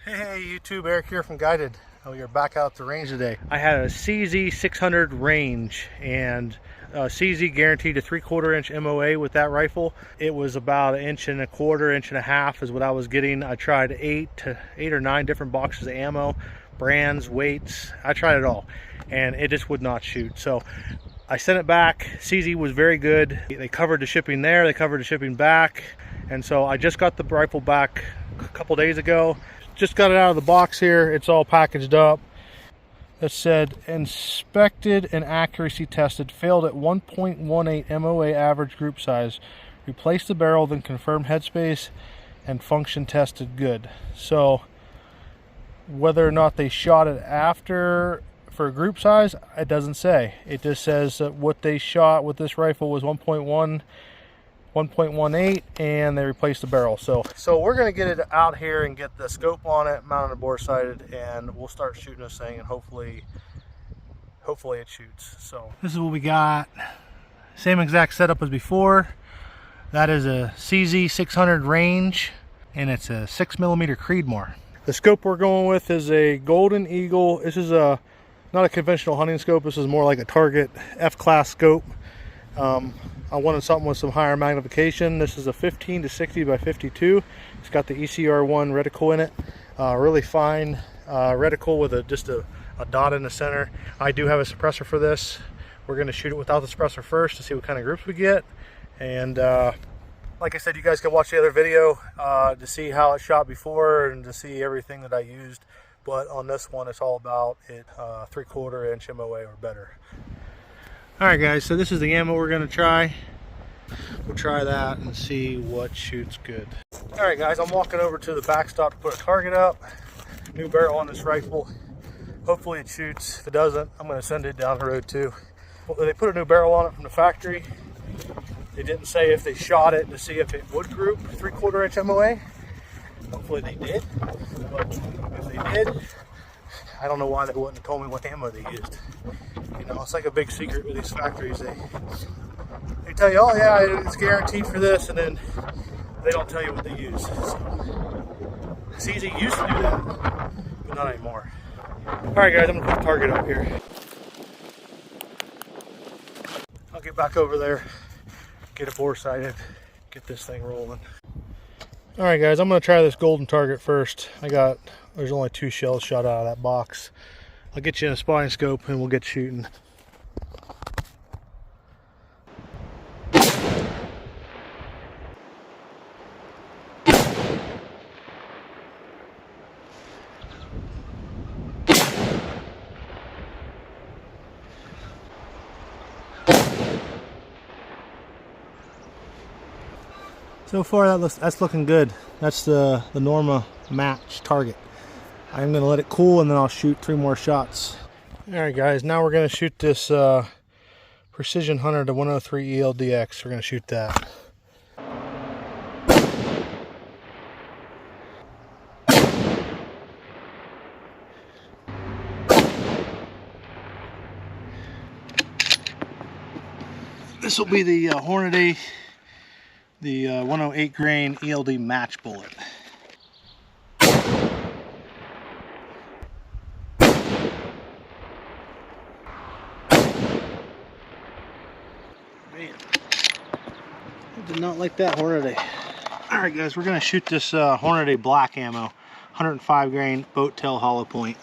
Hey YouTube, Eric here from Guided. We are back out at the range today. I had a CZ 600 range, and CZ guaranteed a 3/4 inch MOA with that rifle. It was about 1.25 inches, 1.5 inches is what I was getting. I tried eight or nine different boxes of ammo, brands, weights. I tried it all, and it just would not shoot. So I sent it back. CZ was very good. They covered the shipping there, they covered the shipping back, and so I just got the rifle back a couple days ago. Just got it out of the box here. It's all packaged up. It said inspected and accuracy tested, failed at 1.18 MOA average group size, replaced the barrel, then confirmed headspace and function tested good. So whether or not they shot it after for group size, it doesn't say. It just says that what they shot with this rifle was 1.18, and they replaced the barrel. So we're gonna get it out here and get the scope on it, mounted and bore sighted, and we'll start shooting this thing, and hopefully it shoots. So this is what we got. Same exact setup as before. That is a CZ 600 range, and it's a 6mm Creedmoor. The scope we're going with is a Golden Eagle. This is not a conventional hunting scope. This is more like a Target F-class scope. I wanted something with some higher magnification. This is a 15 to 60 by 52. It's got the ECR1 reticle in it. Really fine reticle with just a dot in the center. I do have a suppressor for this. We're going to shoot it without the suppressor first to see what kind of groups we get. And like I said, you guys can watch the other video to see how it shot before and to see everything that I used. But on this one, it's all about it 3/4 inch MOA or better. Alright guys, so this is the ammo we're going to try. We'll try that and see what shoots good. Alright guys, I'm walking over to the backstop to put a target up. New barrel on this rifle. Hopefully it shoots. If it doesn't, I'm going to send it down the road too. Well, they put a new barrel on it from the factory. They didn't say if they shot it to see if it would group 3/4 inch MOA. Hopefully they did. But if they did, I don't know why they wouldn't have told me what ammo they used. You know, it's like a big secret with these factories. They tell you, oh yeah, it's guaranteed for this, and then they don't tell you what they use. So, it's easy. Used to do that, but not anymore. Alright guys, I'm going to put the target up here. I'll get back over there, get it bore sighted, get this thing rolling. Alright guys, I'm going to try this golden target first. There's only 2 shells shot out of that box. I'll get you in a spotting scope and we'll get shooting. So far that's looking good. That's the Norma match target. I'm going to let it cool and then I'll shoot 3 more shots. Alright guys, now we're going to shoot this Precision Hunter to 103 ELDX. We're going to shoot that. This will be the Hornady, the 108 grain ELD match bullet. Man, I did not like that Hornady. Alright guys, we're going to shoot this Hornady black ammo, 105 grain boat tail hollow point.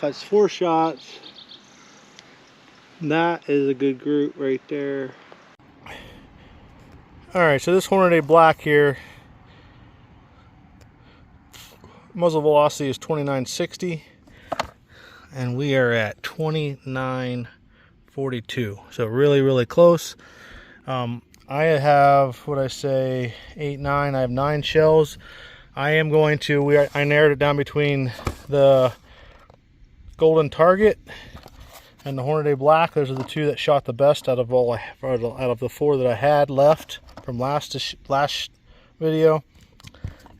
That's 4 shots. That is a good group right there. Alright, so this Hornady black here, muzzle velocity is 2960, and we are at 2942. So really close. I have, what I say, 8, 9. I have 9 shells. I narrowed it down between the Golden Target and the Hornady Black. Those are the 2 that shot the best out of the 4 that I had left from last video.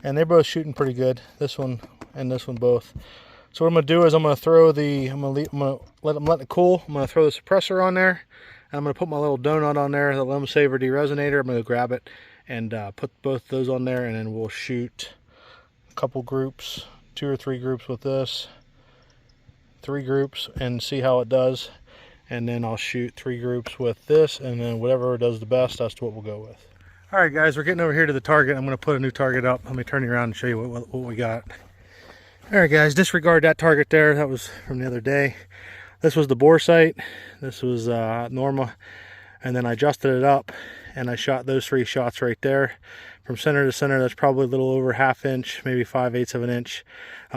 and they're both shooting pretty good. This one and this one both. So what I'm gonna do is I'm gonna let it cool. I'm gonna throw the suppressor on there, and I'm gonna put my little donut on there, the limb saver deresonator. I'm gonna grab it and put both those on there, and then we'll shoot a couple groups, 2 or 3 groups with this, 3 groups, and see how it does. And then I'll shoot 3 groups with this, and then whatever does the best, that's what we'll go with. All right, guys, we're getting over here to the target. I'm gonna put a new target up. Let me turn you around and show you what we got. All right, guys, disregard that target there. That was from the other day. This was the bore sight. This was Norma, and then I adjusted it up, and I shot those 3 shots right there. From center to center, that's probably a little over 1/2 inch, maybe 5/8 of an inch.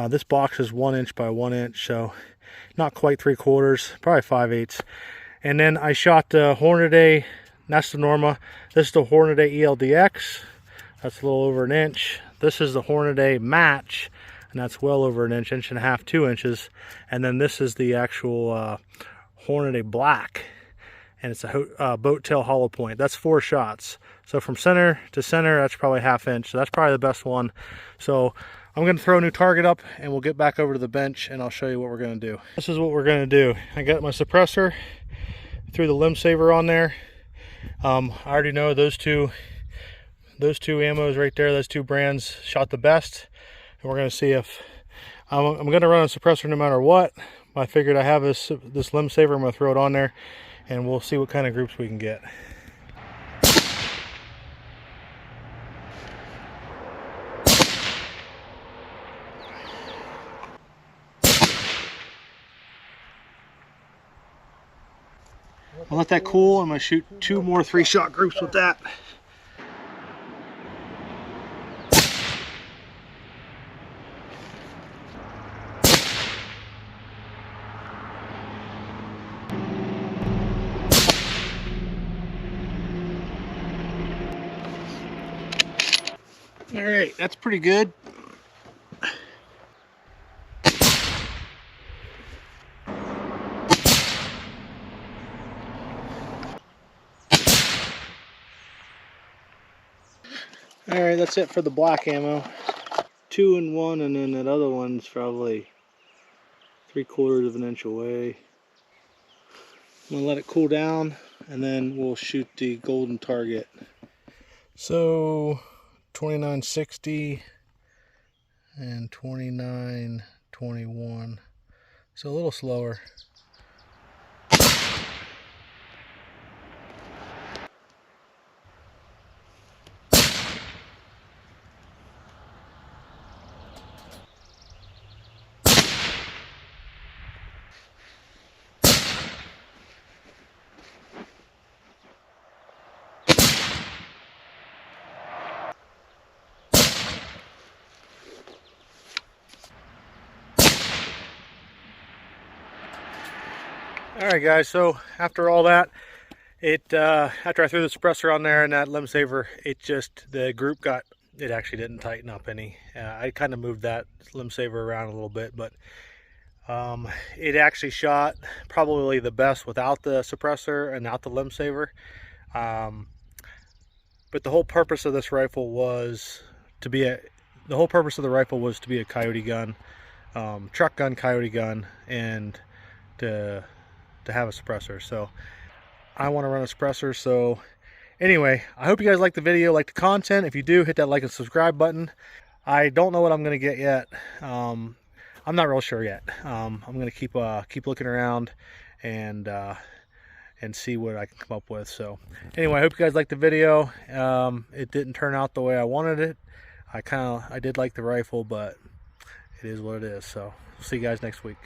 This box is 1 inch by 1 inch, so not quite 3/4, probably 5/8. And then I shot the Hornady, that's the Norma. This is the Hornady ELDX. That's a little over 1 inch. This is the Hornady Match, and that's well over 1 inch, 1.5 to 2 inches. And then this is the actual Hornady Black, and it's a boat tail hollow point. That's 4 shots. So from center to center, that's probably 1/2 inch. So that's probably the best one. So I'm gonna throw a new target up, and we'll get back over to the bench, and I'll show you what we're gonna do. This is what we're gonna do. I got my suppressor, threw the limb saver on there. I already know those two ammos right there, those 2 brands shot the best. And we're gonna see if I'm gonna run a suppressor no matter what. I figured I have this limb saver. I'm gonna throw it on there, and we'll see what kind of groups we can get. I'll let that cool. I'm gonna shoot 2 more 3-shot groups with that. All right, that's pretty good. All right, that's it for the black ammo. 2 in 1, and then that other one's probably 3/4 of an inch away. I'm gonna let it cool down, and then we'll shoot the golden target. So 2960 and 2921. So a little slower. All right, guys, so after all that, after I threw the suppressor on there and that limb saver, the group it actually didn't tighten up any. I kind of moved that limb saver around a little bit, but it actually shot probably the best without the suppressor and without the limb saver. But the whole purpose of this rifle was to be a coyote gun, truck gun, coyote gun, and to have a suppressor. So I want to run a suppressor. So anyway, I hope you guys like the video, like the content. If you do, hit that like and subscribe button. I don't know what I'm going to get yet. I'm not real sure yet. I'm going to keep looking around and see what I can come up with. So anyway, I hope you guys liked the video. It didn't turn out the way I wanted it. I did like the rifle, but it is what it is. So see you guys next week.